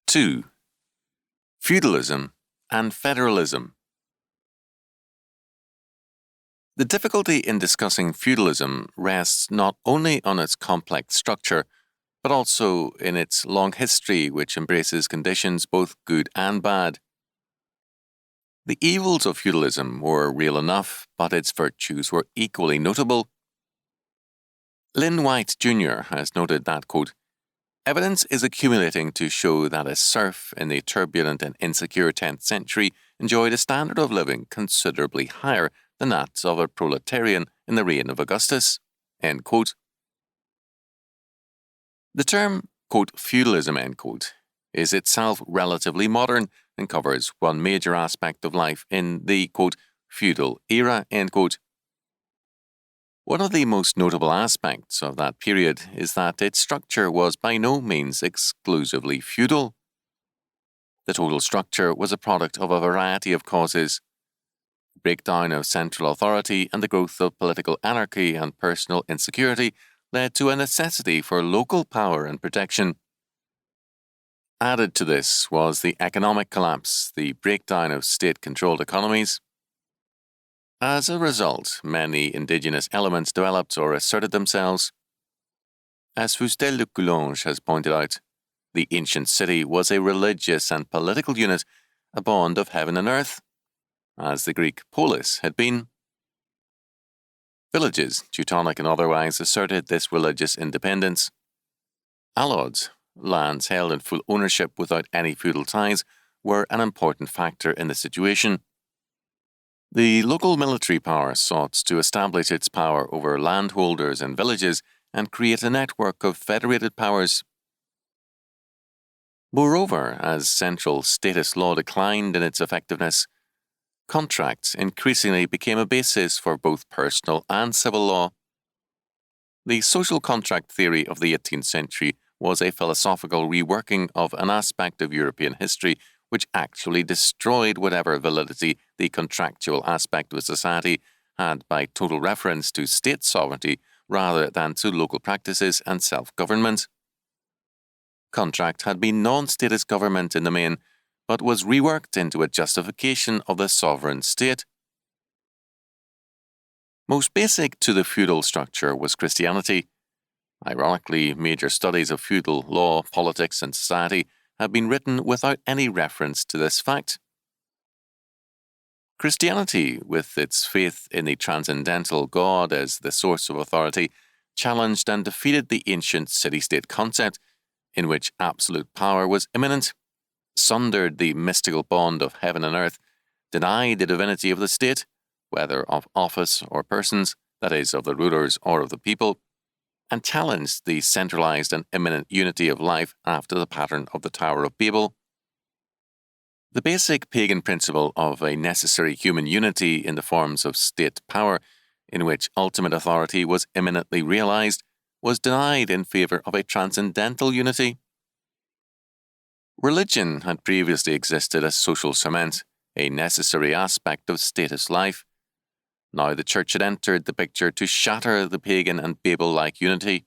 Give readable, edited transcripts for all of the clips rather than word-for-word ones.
2. Feudalism and Federalism. The difficulty in discussing feudalism rests not only on its complex structure, but also in its long history, which embraces conditions both good and bad. The evils of feudalism were real enough, but its virtues were equally notable. Lynn White Jr. has noted that, quote, "Evidence is accumulating to show that a serf in the turbulent and insecure 10th century enjoyed a standard of living considerably higher than that of a proletarian in the reign of Augustus." End quote. The term, quote, feudalism, end quote, is itself relatively modern and covers one major aspect of life in the, quote, feudal era, end quote. One of the most notable aspects of that period is that its structure was by no means exclusively feudal. The total structure was a product of a variety of causes. The breakdown of central authority and the growth of political anarchy and personal insecurity led to a necessity for local power and protection. Added to this was the economic collapse, the breakdown of state-controlled economies. As a result, many indigenous elements developed or asserted themselves. As Fustel de Coulanges has pointed out, the ancient city was a religious and political unit, a bond of heaven and earth, as the Greek polis had been. Villages, Teutonic and otherwise, asserted this religious independence. Alods, lands held in full ownership without any feudal ties, were an important factor in the situation. The local military power sought to establish its power over landholders and villages and create a network of federated powers. Moreover, as central status law declined in its effectiveness, contracts increasingly became a basis for both personal and civil law. The social contract theory of the 18th century was a philosophical reworking of an aspect of European history which actually destroyed whatever validity the contractual aspect of society had by total reference to state sovereignty rather than to local practices and self-government. Contract had been non-statist government in the main, but was reworked into a justification of the sovereign state. Most basic to the feudal structure was Christianity. Ironically, major studies of feudal law, politics, and society have been written without any reference to this fact. Christianity, with its faith in the transcendental God as the source of authority, challenged and defeated the ancient city-state concept, in which absolute power was immanent, sundered the mystical bond of heaven and earth, denied the divinity of the state, whether of office or persons, that is, of the rulers or of the people, and challenged the centralized and immanent unity of life after the pattern of the Tower of Babel. The basic pagan principle of a necessary human unity in the forms of state power, in which ultimate authority was immanently realized, was denied in favor of a transcendental unity. Religion had previously existed as social cement, a necessary aspect of status life. Now the Church had entered the picture to shatter the pagan and Babel-like unity.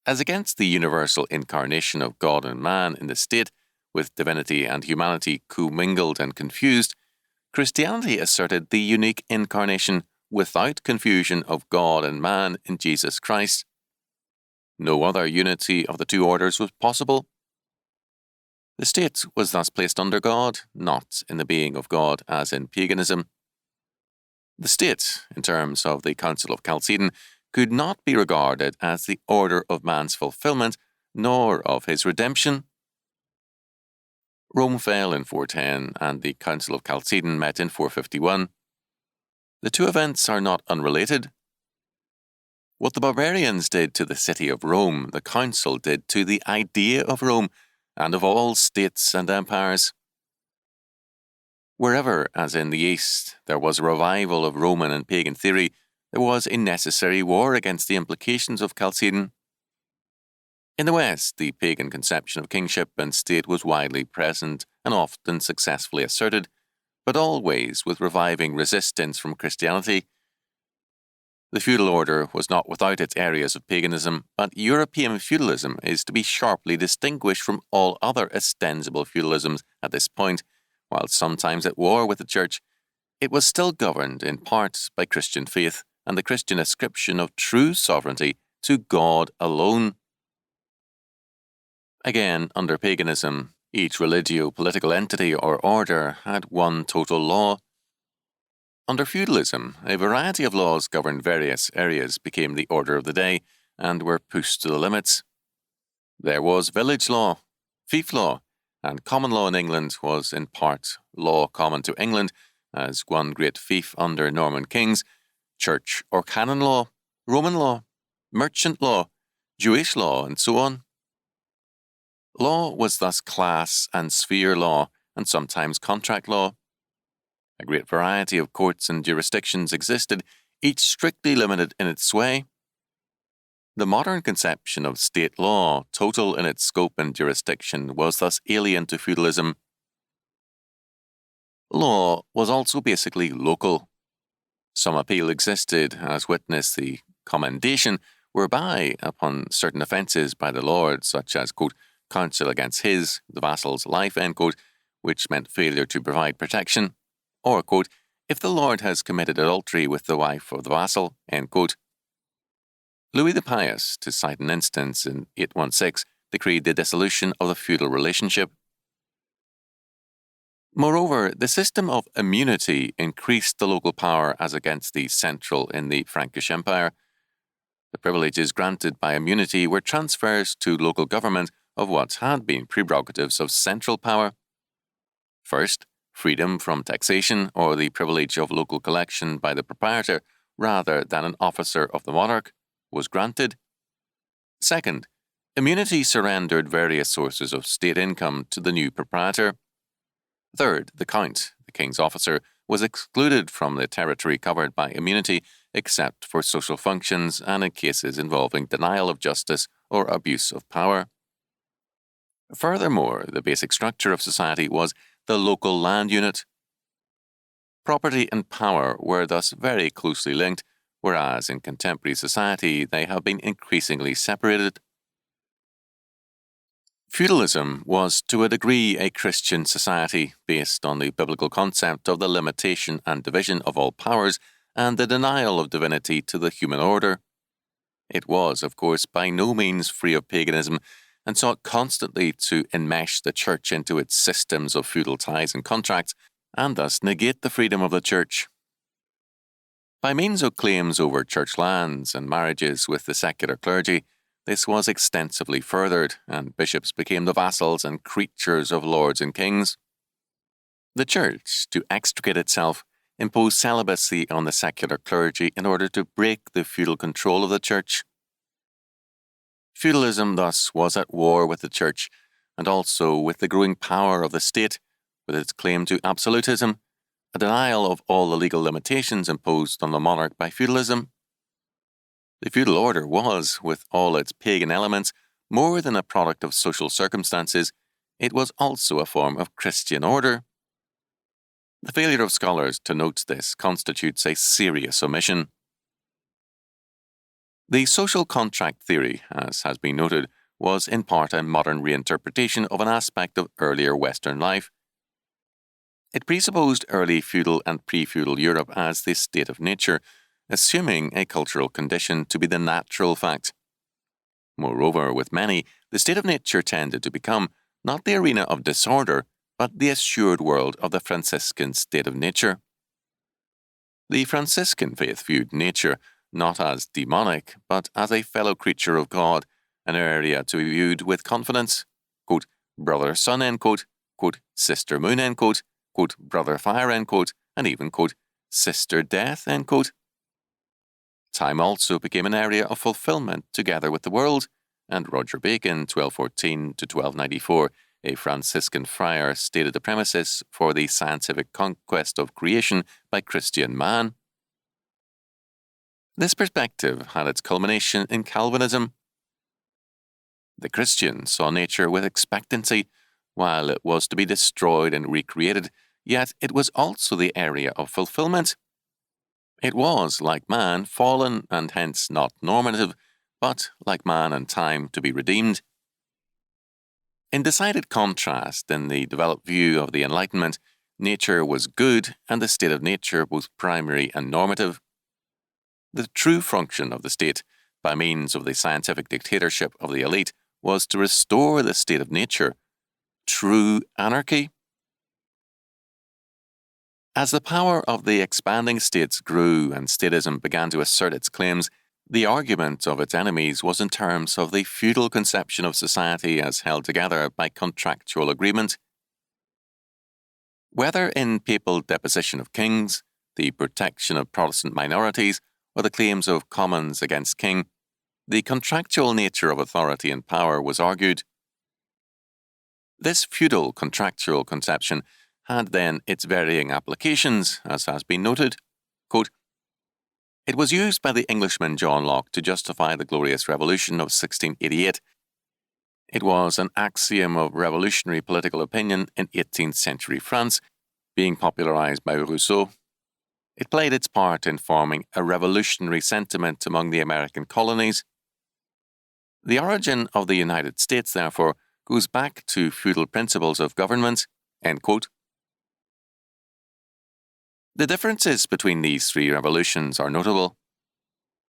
As against the universal incarnation of God and man in the state, with divinity and humanity commingled and confused, Christianity asserted the unique incarnation without confusion of God and man in Jesus Christ. No other unity of the two orders was possible. The state was thus placed under God, not in the being of God as in paganism. The state, in terms of the Council of Chalcedon, could not be regarded as the order of man's fulfillment, nor of his redemption. Rome fell in 410, and the Council of Chalcedon met in 451. The two events are not unrelated. What the barbarians did to the city of Rome, the Council did to the idea of Rome, and of all states and empires. Wherever, as in the East, there was a revival of Roman and pagan theory, there was a necessary war against the implications of Chalcedon. In the West, the pagan conception of kingship and state was widely present and often successfully asserted, but always with reviving resistance from Christianity. The feudal order was not without its areas of paganism, but European feudalism is to be sharply distinguished from all other ostensible feudalisms at this point. While sometimes at war with the Church, it was still governed in part by Christian faith and the Christian ascription of true sovereignty to God alone. Again, under paganism, each religio-political entity or order had one total law. Under feudalism, a variety of laws governed various areas became the order of the day and were pushed to the limits. There was village law, fief law, and common law in England was in part law common to England as one great fief under Norman kings, church or canon law, Roman law, merchant law, Jewish law, and so on. Law was thus class and sphere law, and sometimes contract law. A great variety of courts and jurisdictions existed, each strictly limited in its sway. The modern conception of state law, total in its scope and jurisdiction, was thus alien to feudalism. Law was also basically local. Some appeal existed, as witness the commendation whereby, upon certain offences by the lord, such as, quote, counsel against the vassal's life, end quote, which meant failure to provide protection, or, quote, if the lord has committed adultery with the wife of the vassal, end quote. Louis the Pious, to cite an instance in 816, decreed the dissolution of the feudal relationship. Moreover, the system of immunity increased the local power as against the central in the Frankish Empire. The privileges granted by immunity were transfers to local government of what had been prerogatives of central power. First, freedom from taxation or the privilege of local collection by the proprietor rather than an officer of the monarch was granted. Second, immunity surrendered various sources of state income to the new proprietor. Third, the count, the king's officer, was excluded from the territory covered by immunity except for social functions and in cases involving denial of justice or abuse of power. Furthermore, the basic structure of society was the local land unit. Property and power were thus very closely linked, whereas in contemporary society they have been increasingly separated. Feudalism was to a degree a Christian society based on the biblical concept of the limitation and division of all powers and the denial of divinity to the human order. It was, of course, by no means free of paganism and sought constantly to enmesh the church into its systems of feudal ties and contracts, and thus negate the freedom of the church. By means of claims over church lands and marriages with the secular clergy, this was extensively furthered, and bishops became the vassals and creatures of lords and kings. The church, to extricate itself, imposed celibacy on the secular clergy in order to break the feudal control of the church. Feudalism thus was at war with the church, and also with the growing power of the state, with its claim to absolutism, a denial of all the legal limitations imposed on the monarch by feudalism. The feudal order was, with all its pagan elements, more than a product of social circumstances, it was also a form of Christian order. The failure of scholars to note this constitutes a serious omission. The social contract theory, as has been noted, was in part a modern reinterpretation of an aspect of earlier Western life. It presupposed early feudal and pre-feudal Europe as the state of nature, assuming a cultural condition to be the natural fact. Moreover, with many, the state of nature tended to become not the arena of disorder, but the assured world of the Franciscan state of nature. The Franciscan faith viewed nature not as demonic, but as a fellow creature of God, an area to be viewed with confidence, quote, brother sun, end quote, sister moon, end quote, brother fire, end quote, and even, quote, sister death, end quote. Time also became an area of fulfillment together with the world, and Roger Bacon, 1214 to 1294, a Franciscan friar, stated the premises for the scientific conquest of creation by Christian man. This perspective had its culmination in Calvinism. The Christian saw nature with expectancy, while it was to be destroyed and recreated, yet it was also the area of fulfillment. It was, like man, fallen and hence not normative, but, like man and time, to be redeemed. In decided contrast, in the developed view of the Enlightenment, nature was good and the state of nature both primary and normative. The true function of the state, by means of the scientific dictatorship of the elite, was to restore the state of nature, true anarchy. As the power of the expanding states grew and statism began to assert its claims, the argument of its enemies was in terms of the feudal conception of society as held together by contractual agreement. Whether in papal deposition of kings, the protection of Protestant minorities, or the claims of commons against king, the contractual nature of authority and power was argued. This feudal contractual conception had then its varying applications, as has been noted. Quote, "It was used by the Englishman John Locke to justify the Glorious Revolution of 1688. It was an axiom of revolutionary political opinion in 18th century France, being popularized by Rousseau. It played its part in forming a revolutionary sentiment among the American colonies. The origin of the United States, therefore, goes back to feudal principles of government." End quote. The differences between these three revolutions are notable.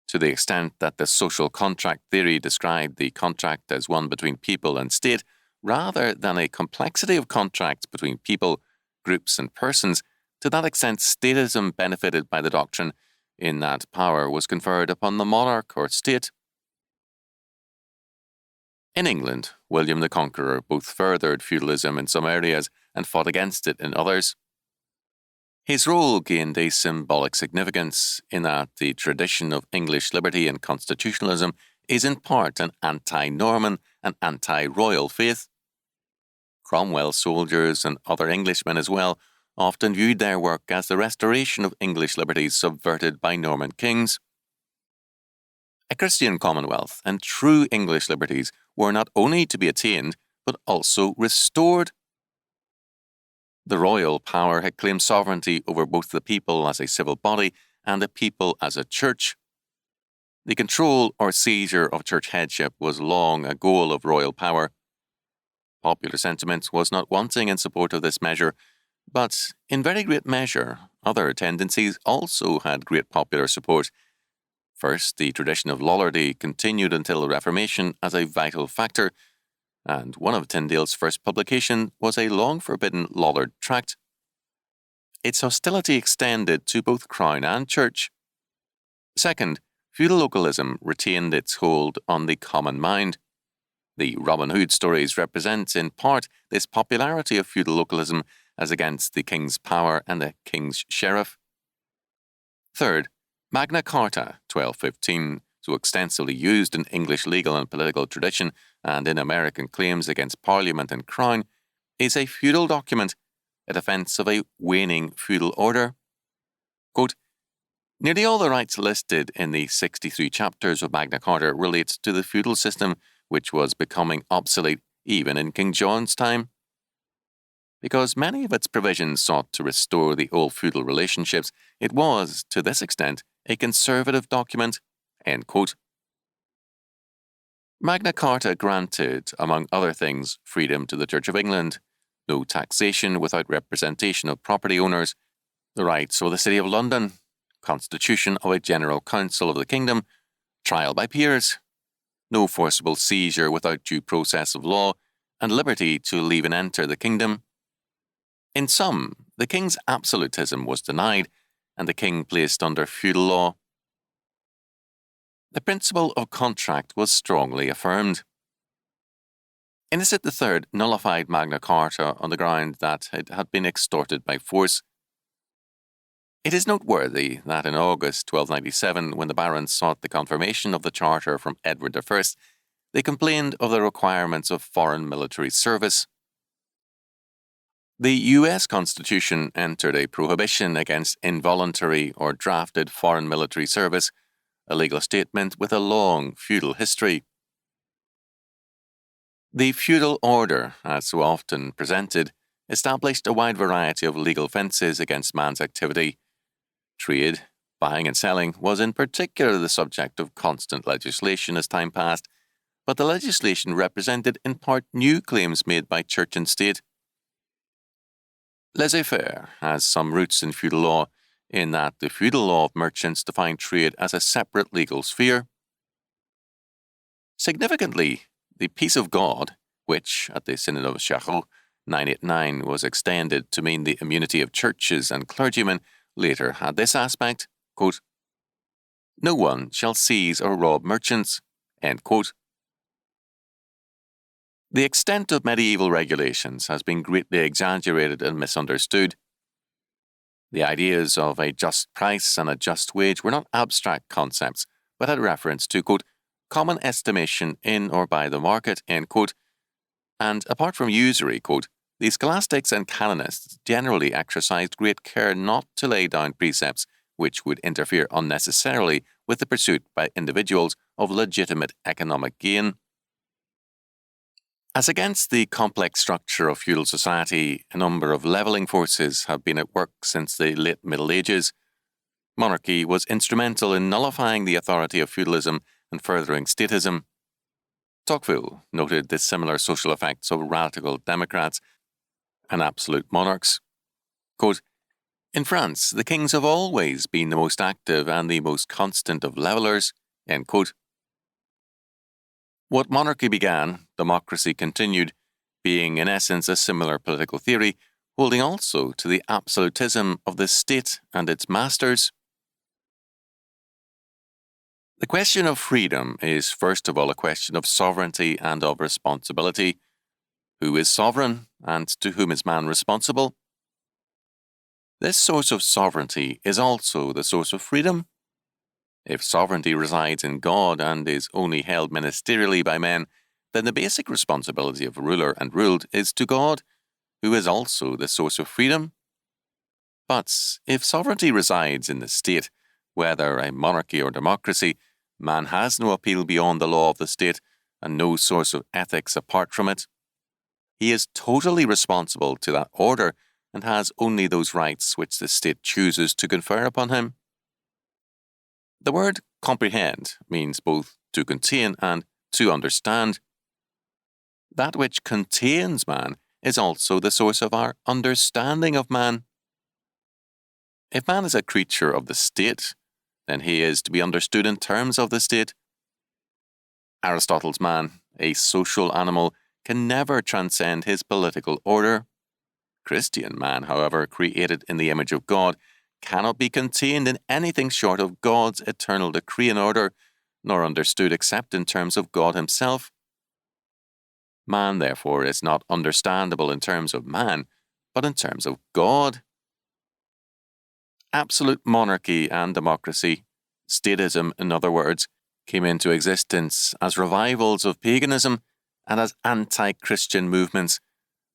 To the extent that the social contract theory described the contract as one between people and state, rather than a complexity of contracts between people, groups, and persons, to that extent statism benefited by the doctrine in that power was conferred upon the monarch or state. In England, William the Conqueror both furthered feudalism in some areas and fought against it in others. His role gained a symbolic significance in that the tradition of English liberty and constitutionalism is in part an anti-Norman and anti-royal faith. Cromwell's soldiers and other Englishmen as well often viewed their work as the restoration of English liberties subverted by Norman kings. A Christian commonwealth and true English liberties were not only to be attained, but also restored. The royal power had claimed sovereignty over both the people as a civil body and the people as a church. The control or seizure of church headship was long a goal of royal power. Popular sentiment was not wanting in support of this measure, but in very great measure, other tendencies also had great popular support. First, the tradition of Lollardy continued until the Reformation as a vital factor, and one of Tyndale's first publications was a long-forbidden Lollard tract. Its hostility extended to both Crown and Church. Second, feudal localism retained its hold on the common mind. The Robin Hood stories represent, in part, this popularity of feudal localism as against the king's power and the king's sheriff. Third, Magna Carta, 1215, so extensively used in English legal and political tradition and in American claims against Parliament and Crown, is a feudal document, a defence of a waning feudal order. Quote, "Nearly all the rights listed in the 63 chapters of Magna Carta relates to the feudal system, which was becoming obsolete even in King John's time. Because many of its provisions sought to restore the old feudal relationships, it was, to this extent, a conservative document." End quote. Magna Carta granted, among other things, freedom to the Church of England, no taxation without representation of property owners, the rights of the City of London, constitution of a General Council of the Kingdom, trial by peers, no forcible seizure without due process of law, and liberty to leave and enter the kingdom. In sum, the king's absolutism was denied, and the king placed under feudal law. The principle of contract was strongly affirmed. Innocent III nullified Magna Carta on the ground that it had been extorted by force. It is noteworthy that in August 1297, when the barons sought the confirmation of the charter from Edward I, they complained of the requirements of foreign military service. The U.S. Constitution entered a prohibition against involuntary or drafted foreign military service, a legal statement with a long feudal history. The feudal order, as so often presented, established a wide variety of legal fences against man's activity: trade, Buying and selling was in particular the subject of constant legislation as time passed, but the legislation represented in part new claims made by church and state. Laissez-faire has some roots in feudal law, in that the feudal law of merchants defined trade as a separate legal sphere. Significantly, the peace of God, which at the Synod of Charroux 989 was extended to mean the immunity of churches and clergymen, later had this aspect, quote, "No one shall seize or rob merchants," end quote. The extent of medieval regulations has been greatly exaggerated and misunderstood. The ideas of a just price and a just wage were not abstract concepts, but had reference to, quote, "common estimation in or by the market," end quote. And apart from usury, quote, the scholastics and canonists generally exercised great care not to lay down precepts which would interfere unnecessarily with the pursuit by individuals of legitimate economic gain. As against the complex structure of feudal society, a number of levelling forces have been at work since the late Middle Ages. Monarchy was instrumental in nullifying the authority of feudalism and furthering statism. Tocqueville noted the similar social effects of radical democrats and absolute monarchs. Quote, "In France, the kings have always been the most active and the most constant of levellers," end quote. What monarchy began, democracy continued, being in essence a similar political theory, holding also to the absolutism of the state and its masters. The question of freedom is first of all a question of sovereignty and of responsibility. Who is sovereign, and to whom is man responsible? This source of sovereignty is also the source of freedom. If sovereignty resides in God and is only held ministerially by men, then the basic responsibility of ruler and ruled is to God, who is also the source of freedom. But if sovereignty resides in the state, whether a monarchy or democracy, man has no appeal beyond the law of the state and no source of ethics apart from it. He is totally responsible to that order and has only those rights which the state chooses to confer upon him. The word comprehend means both to contain and to understand. That which contains man is also the source of our understanding of man. If man is a creature of the state, then he is to be understood in terms of the state. Aristotle's man, a social animal, can never transcend his political order. Christian man, however, created in the image of God, cannot be contained in anything short of God's eternal decree and order, nor understood except in terms of God himself. Man, therefore, is not understandable in terms of man, but in terms of God. Absolute monarchy and democracy, statism in other words, came into existence as revivals of paganism and as anti-Christian movements,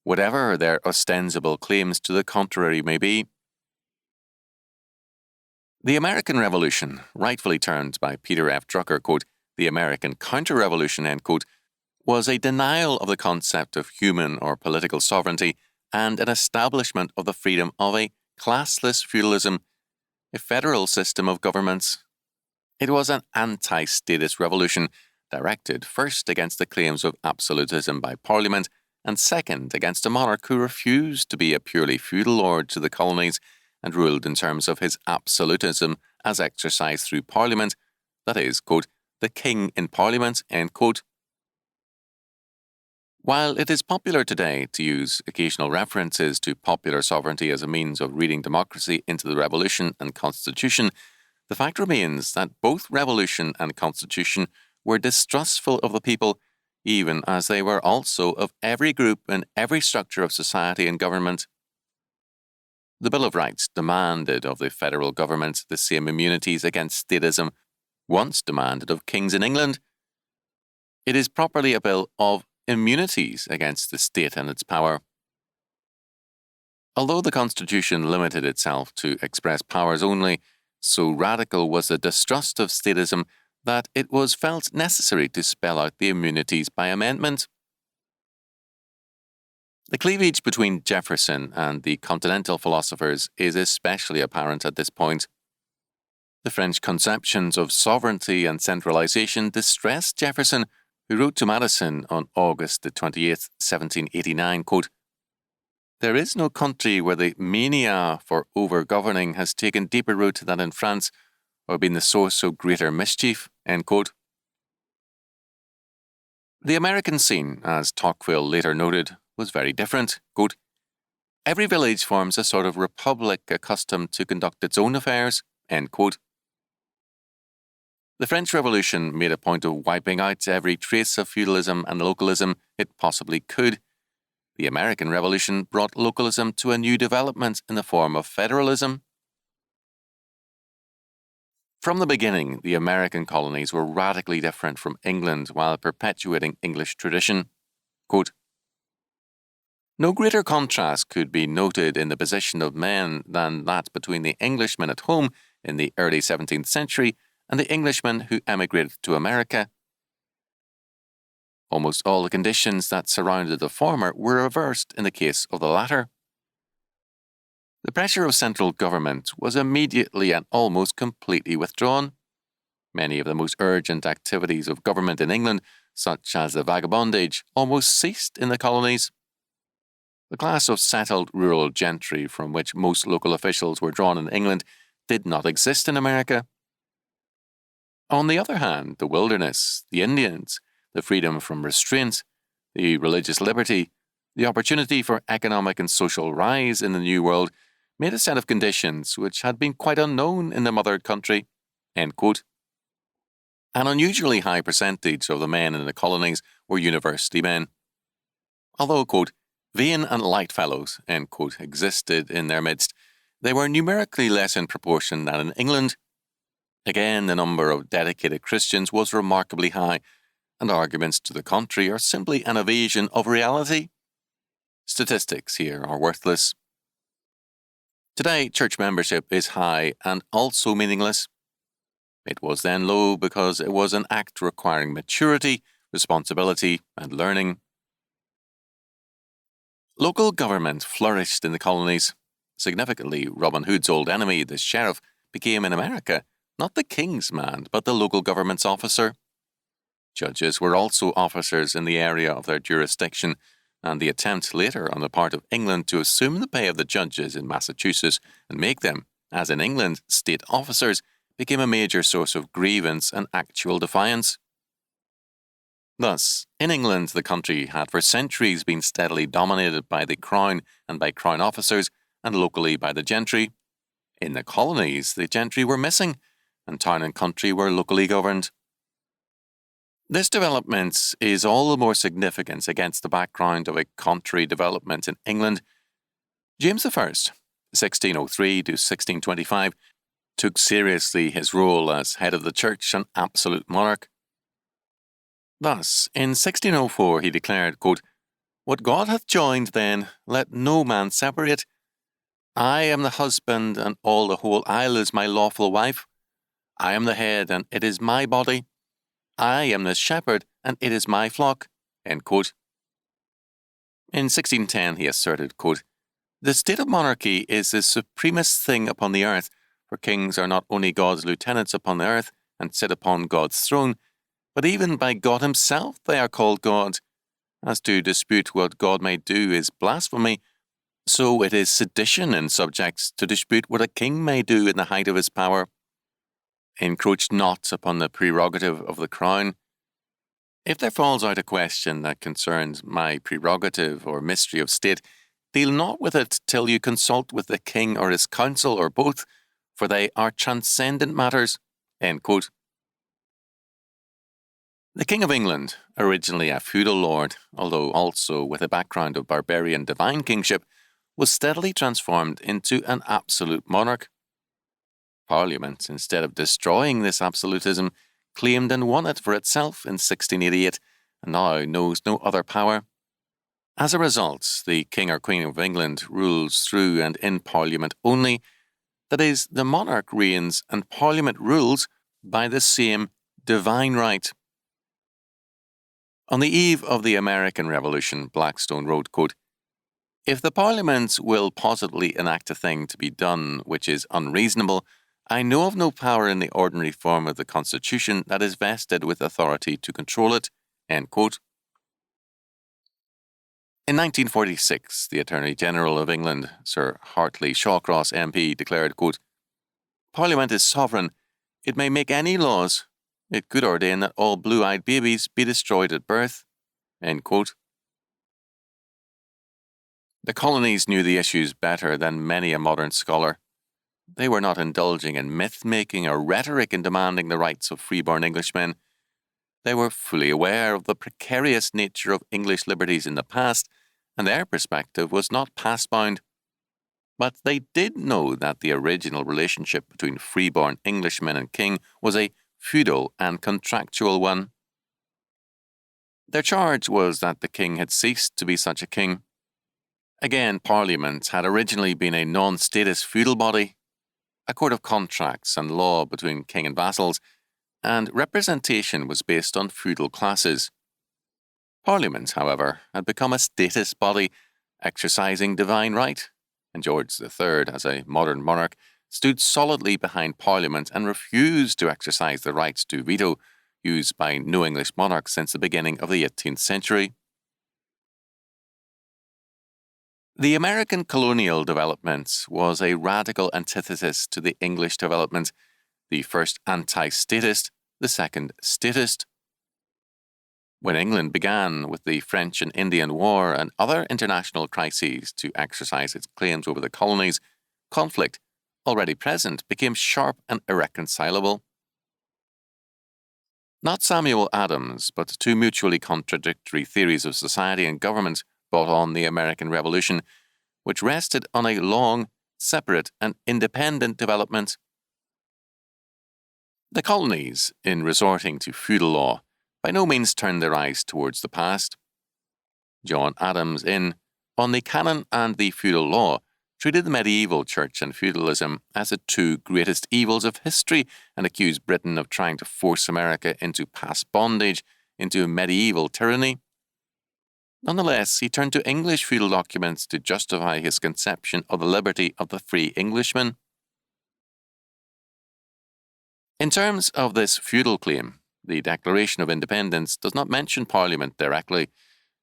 whatever their ostensible claims to the contrary may be. The American Revolution, rightfully termed by Peter F. Drucker, quote, "the American Counter-Revolution," end quote, was a denial of the concept of human or political sovereignty and an establishment of the freedom of a classless feudalism, a federal system of governments. It was an anti-statist revolution, directed first against the claims of absolutism by Parliament, and second against a monarch who refused to be a purely feudal lord to the colonies and ruled in terms of his absolutism as exercised through Parliament, that is, quote, "the king in Parliament," end quote. While it is popular today to use occasional references to popular sovereignty as a means of reading democracy into the Revolution and Constitution, the fact remains that both Revolution and Constitution were distrustful of the people, even as they were also of every group and every structure of society and government. The Bill of Rights demanded of the federal government the same immunities against statism once demanded of kings in England. It is properly a bill of immunities against the state and its power. Although the Constitution limited itself to express powers only, so radical was the distrust of statism that it was felt necessary to spell out the immunities by amendment. The cleavage between Jefferson and the continental philosophers is especially apparent at this point. The French conceptions of sovereignty and centralization distressed Jefferson, who wrote to Madison on August the 28th, 1789, quote, "There is no country where the mania for over-governing has taken deeper root than in France, or been the source of greater mischief." End quote. The American scene, as Tocqueville later noted, was very different. Quote, "Every village forms a sort of republic accustomed to conduct its own affairs." End quote. The French Revolution made a point of wiping out every trace of feudalism and localism it possibly could. The American Revolution brought localism to a new development in the form of federalism. From the beginning, the American colonies were radically different from England while perpetuating English tradition. Quote, "No greater contrast could be noted in the position of men than that between the Englishmen at home in the early 17th century and the Englishmen who emigrated to America. Almost all the conditions that surrounded the former were reversed in the case of the latter. The pressure of central government was immediately and almost completely withdrawn. Many of the most urgent activities of government in England, such as the vagabondage, almost ceased in the colonies. The class of settled rural gentry from which most local officials were drawn in England did not exist in America. On the other hand, the wilderness, the Indians, the freedom from restraint, the religious liberty, the opportunity for economic and social rise in the New World made a set of conditions which had been quite unknown in the mother country." End quote. An unusually high percentage of the men in the colonies were university men. Although, quote, "vain and light fellows," end quote, existed in their midst, they were numerically less in proportion than in England. Again, the number of dedicated Christians was remarkably high, and arguments to the contrary are simply an evasion of reality. Statistics here are worthless. Today, church membership is high and also meaningless. It was then low because it was an act requiring maturity, responsibility, and learning. Local government flourished in the colonies. Significantly, Robin Hood's old enemy, the sheriff, became in America not the king's man, but the local government's officer. Judges were also officers in the area of their jurisdiction, and the attempt later on the part of England to assume the pay of the judges in Massachusetts and make them, as in England, state officers became a major source of grievance and actual defiance. Thus, in England, the country had for centuries been steadily dominated by the Crown and by Crown officers, and locally by the gentry. In the colonies, the gentry were missing, and town and country were locally governed. This development is all the more significant against the background of a contrary development in England. James I, 1603 to 1625, took seriously his role as head of the church and absolute monarch. Thus, in 1604 he declared, quote, "What God hath joined, then, let no man separate. I am the husband, and all the whole isle is my lawful wife. I am the head, and it is my body. I am the shepherd, and it is my flock." End quote. In 1610 he asserted, quote, "The state of monarchy is the supremest thing upon the earth, for kings are not only God's lieutenants upon the earth, and sit upon God's throne, but even by God himself they are called God. As to dispute what God may do is blasphemy, so it is sedition in subjects to dispute what a king may do in the height of his power. Encroach not upon the prerogative of the crown. If there falls out a question that concerns my prerogative or mystery of state, deal not with it till you consult with the king or his council or both, for they are transcendent matters." End quote. The King of England, originally a feudal lord, although also with a background of barbarian divine kingship, was steadily transformed into an absolute monarch. Parliament, instead of destroying this absolutism, claimed and won it for itself in 1688, and now knows no other power. As a result, the King or Queen of England rules through and in Parliament only. That is, the monarch reigns and Parliament rules by the same divine right. On the eve of the American Revolution, Blackstone wrote, quote, "If the Parliament will positively enact a thing to be done which is unreasonable, I know of no power in the ordinary form of the Constitution that is vested with authority to control it." End quote. In 1946, the Attorney General of England, Sir Hartley Shawcross MP, declared, quote, "Parliament is sovereign. It may make any laws. It could ordain that all blue-eyed babies be destroyed at birth." End quote. The colonies knew the issues better than many a modern scholar. They were not indulging in myth-making or rhetoric in demanding the rights of freeborn Englishmen. They were fully aware of the precarious nature of English liberties in the past, and their perspective was not past-bound. But they did know that the original relationship between freeborn Englishmen and king was a feudal and contractual one. Their charge was that the king had ceased to be such a king. Again, Parliament had originally been a non-status feudal body, a court of contracts and law between king and vassals, and representation was based on feudal classes. Parliament, however, had become a status body, exercising divine right, and George III, as a modern monarch, stood solidly behind Parliament and refused to exercise the rights to veto used by no English monarch since the beginning of the 18th century. The American colonial development was a radical antithesis to the English development, the first anti-statist, the second statist. When England began with the French and Indian War and other international crises to exercise its claims over the colonies, conflict, already present, became sharp and irreconcilable. Not Samuel Adams, but two mutually contradictory theories of society and government brought on the American Revolution, which rested on a long, separate, and independent development. The colonies, in resorting to feudal law, by no means turned their eyes towards the past. John Adams, in On the Canon and the Feudal Law, treated the medieval church and feudalism as the two greatest evils of history and accused Britain of trying to force America into past bondage, into medieval tyranny. Nonetheless, he turned to English feudal documents to justify his conception of the liberty of the free Englishman. In terms of this feudal claim, the Declaration of Independence does not mention Parliament directly.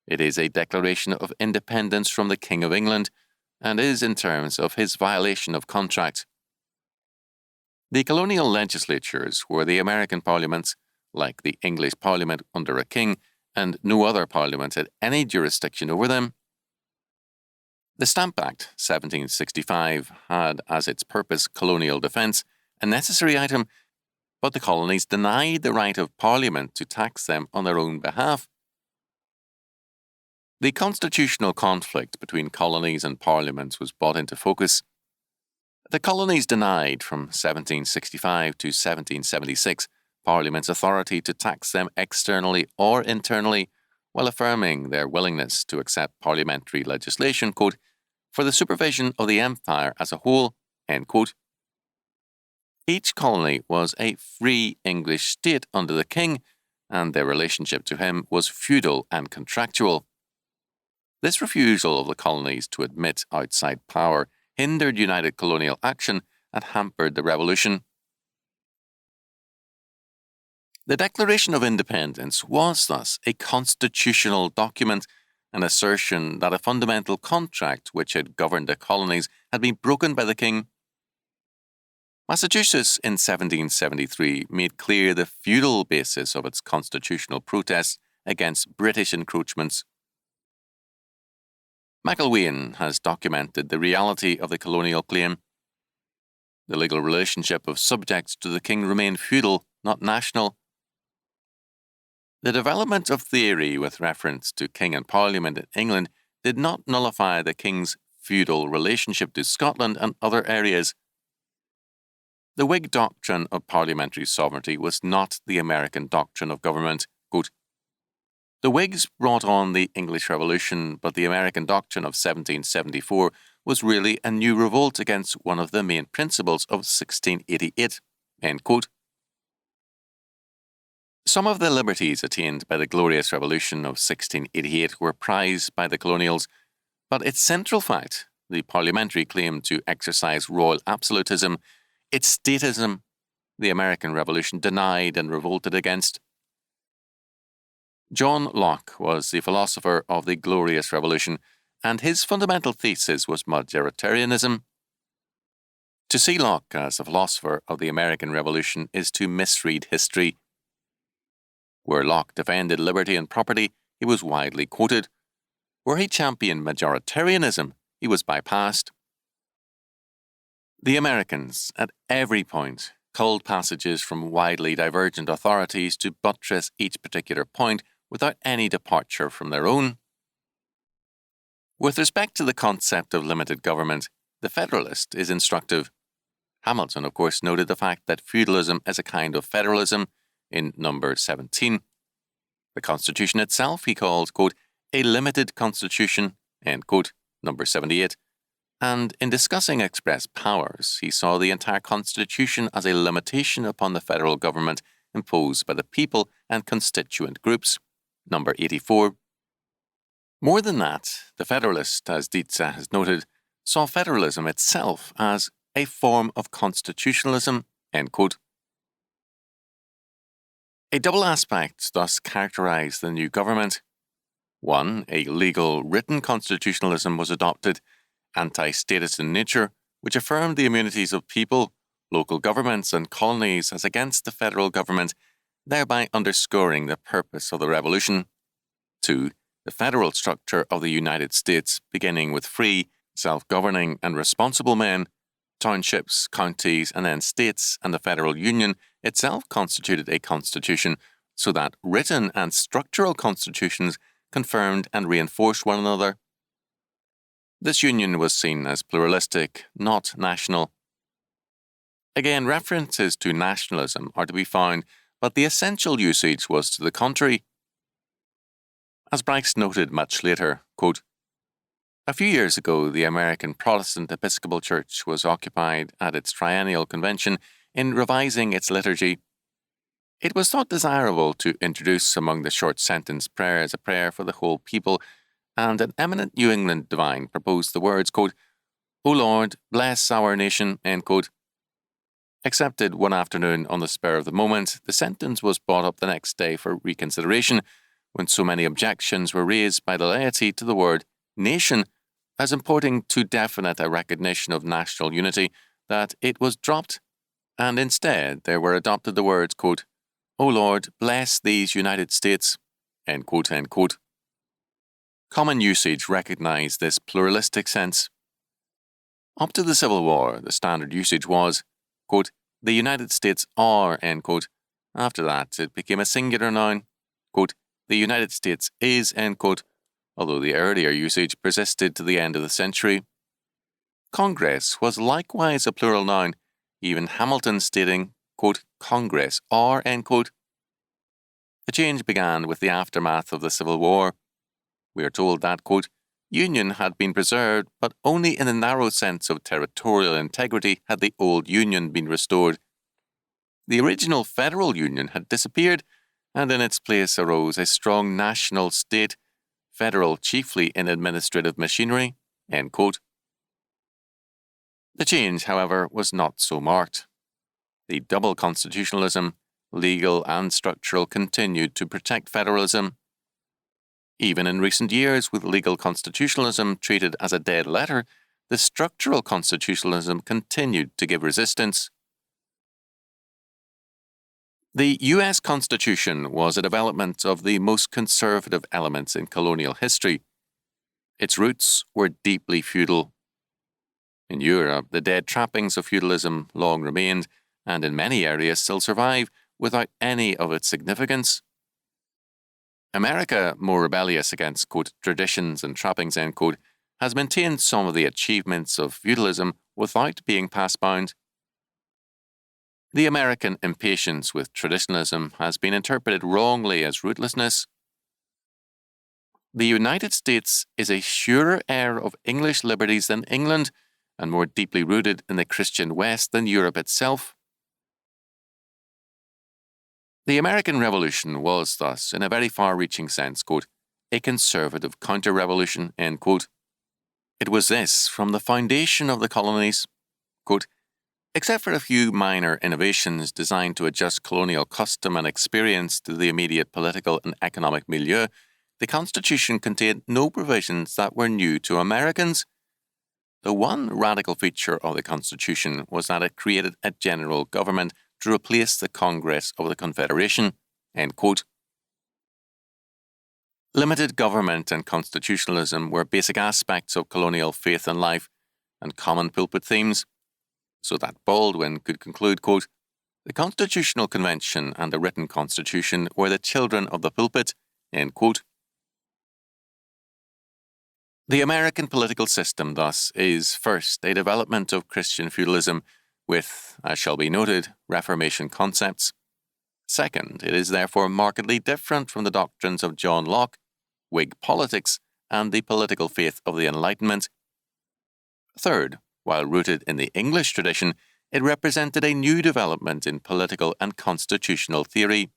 It is a declaration of independence from the King of England, and is in terms of his violation of contract. The colonial legislatures were the American parliaments, like the English Parliament under a king, and no other parliament had any jurisdiction over them. The Stamp Act 1765 had as its purpose colonial defence, a necessary item, but the colonies denied the right of Parliament to tax them on their own behalf. The constitutional conflict between colonies and parliaments was brought into focus. The colonies denied from 1765 to 1776 Parliament's authority to tax them externally or internally, while affirming their willingness to accept parliamentary legislation, quote, "for the supervision of the empire as a whole," end quote. Each colony was a free English state under the king, and their relationship to him was feudal and contractual. This refusal of the colonies to admit outside power hindered united colonial action and hampered the revolution. The Declaration of Independence was thus a constitutional document, an assertion that a fundamental contract which had governed the colonies had been broken by the king. Massachusetts in 1773 made clear the feudal basis of its constitutional protests against British encroachments. McIlwain has documented the reality of the colonial claim. The legal relationship of subjects to the king remained feudal, not national. The development of theory with reference to king and parliament in England did not nullify the king's feudal relationship to Scotland and other areas. The Whig doctrine of parliamentary sovereignty was not the American doctrine of government. Quote, "The Whigs brought on the English Revolution, but the American doctrine of 1774 was really a new revolt against one of the main principles of 1688." End quote. Some of the liberties attained by the Glorious Revolution of 1688 were prized by the colonials, but its central fact, the parliamentary claim to exercise royal absolutism, It's statism the American Revolution denied and revolted against. John Locke was the philosopher of the Glorious Revolution, and his fundamental thesis was majoritarianism. To see Locke as a philosopher of the American Revolution is to misread history. Where Locke defended liberty and property, he was widely quoted. Where he championed majoritarianism, he was bypassed. The Americans, at every point, culled passages from widely divergent authorities to buttress each particular point without any departure from their own. With respect to the concept of limited government, the Federalist is instructive. Hamilton, of course, noted the fact that feudalism is a kind of federalism in number 17. The Constitution itself he called, quote, a limited constitution, end quote, number 78. And in discussing express powers, he saw the entire Constitution as a limitation upon the federal government imposed by the people and constituent groups, number 84. More than that, the Federalist, as Dietze has noted, saw federalism itself as a form of constitutionalism, end quote. A double aspect thus characterized the new government. One, a legal, written constitutionalism was adopted, anti-statist in nature, which affirmed the immunities of people, local governments and colonies as against the federal government, thereby underscoring the purpose of the revolution. 2. The federal structure of the United States, beginning with free, self-governing and responsible men, townships, counties, and then states, and the federal union itself constituted a constitution, so that written and structural constitutions confirmed and reinforced one another. This union was seen as pluralistic, not national. Again, references to nationalism are to be found, but the essential usage was to the contrary. As Bryce noted much later, quote, a few years ago, the American Protestant Episcopal Church was occupied at its triennial convention in revising its liturgy. It was thought desirable to introduce among the short sentence prayers a prayer for the whole people, and an eminent New England divine proposed the words, quote, O Lord, bless our nation, end quote. Accepted one afternoon on the spur of the moment, the sentence was brought up the next day for reconsideration, when so many objections were raised by the laity to the word nation as importing too definite a recognition of national unity that it was dropped, and instead there were adopted the words, quote, O Lord, bless these United States, end quote, end quote. Common usage recognized this pluralistic sense. Up to the Civil War, the standard usage was, quote, the United States are, end quote. After that, it became a singular noun, quote, the United States is, end quote, although the earlier usage persisted to the end of the century. Congress was likewise a plural noun, even Hamilton stating, quote, Congress are, end quote. The change began with the aftermath of the Civil War. We are told that, quote, Union had been preserved, but only in the narrow sense of territorial integrity had the old Union been restored. The original federal Union had disappeared, and in its place arose a strong national state, federal chiefly in administrative machinery, end quote. The change, however, was not so marked. The double constitutionalism, legal and structural, continued to protect federalism. Even in recent years, with legal constitutionalism treated as a dead letter, the structural constitutionalism continued to give resistance. The U.S. Constitution was a development of the most conservative elements in colonial history. Its roots were deeply feudal. In Europe, the dead trappings of feudalism long remained, and in many areas still survive, without any of its significance. America, more rebellious against, quote, traditions and trappings, end quote, has maintained some of the achievements of feudalism without being past-bound. The American impatience with traditionalism has been interpreted wrongly as rootlessness. The United States is a surer heir of English liberties than England, and more deeply rooted in the Christian West than Europe itself. The American Revolution was thus, in a very far-reaching sense, quote, a conservative counter-revolution, end quote. It was this, from the foundation of the colonies, quote, Except for a few minor innovations designed to adjust colonial custom and experience to the immediate political and economic milieu, the Constitution contained no provisions that were new to Americans. The one radical feature of the Constitution was that it created a general government to replace the Congress of the Confederation. End quote. Limited government and constitutionalism were basic aspects of colonial faith and life, and common pulpit themes, so that Baldwin could conclude, quote, "The Constitutional Convention and the written Constitution were the children of the pulpit." End quote. The American political system, thus, is first a development of Christian feudalism with, as shall be noted, Reformation concepts. Second, it is therefore markedly different from the doctrines of John Locke, Whig politics, and the political faith of the Enlightenment. Third, while rooted in the English tradition, it represented a new development in political and constitutional theory.